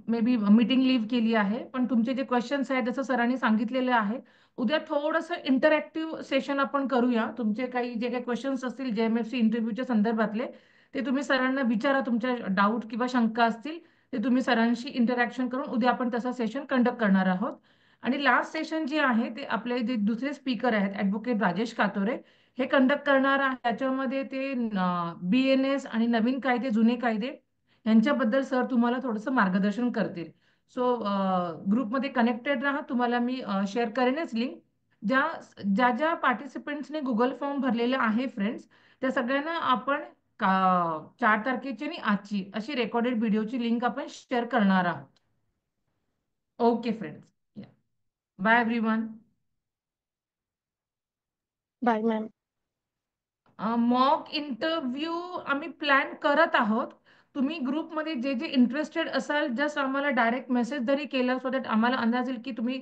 मे बी मीटिंग लीव्ह केली आहे, पण तुमचे जे क्वेश्चन्स आहेत जसं सरांनी सांगितलेले आहे, उद्या थोडंसं इंटरॅक्टिव्ह सेशन आपण करूया. तुमचे काही जे काही क्वेश्चन्स असतील JMFC इंटरव्ह्यूच्या संदर्भातले, ते तुम्ही सरांना विचारा. तुमच्या डाऊट किंवा शंका असतील ते तुम्ही सरांशी इंटरॅक्शन करून उद्या आपण तसा सेशन कंडक्ट करणार आहोत. आणि लास्ट सेशन जे आहे ते आपले जे दुसरे स्पीकर आहेत ॲडव्होकेट राजेश कातोरे, हे कंडक्ट करणार आहे. त्याच्यामध्ये ते BNS आणि नवीन कायदे जुने कायदे यांच्याबद्दल सर तुम्हाला थोडंसं मार्गदर्शन करतील. सो ग्रुपमध्ये कनेक्टेड राहा. तुम्हाला मी शेअर करेनच लिंक. ज्या ज्या ज्या पार्टिसिपेंट्सने गुगल फॉर्म भरलेला आहे फ्रेंड्स, त्या सगळ्यांना आपण 4 तारखेची आणि आजची अशी रेकॉर्डेड व्हिडिओची लिंक आपण शेअर करणार आहोत. Okay friends, bye everyone. Bye ma'am. Mock interview आम्ही प्लॅन करत आहोत. तुम्ही ग्रुपमध्ये जे जे इंटरेस्टेड असाल, जस्ट आम्हाला डायरेक्ट मेसेज जरी केला, सो दॅट आम्हाला अंदाज येईल की तुम्ही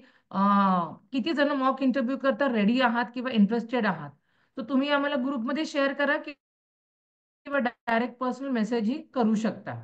किती जण मॉक इंटरव्ह्यू करता रेडी आहात किंवा इंटरेस्टेड आहात. तर तुम्ही आम्हाला ग्रुपमध्ये शेअर करा किंवा डायरेक्ट पर्सनल मेसेजही करू शकता.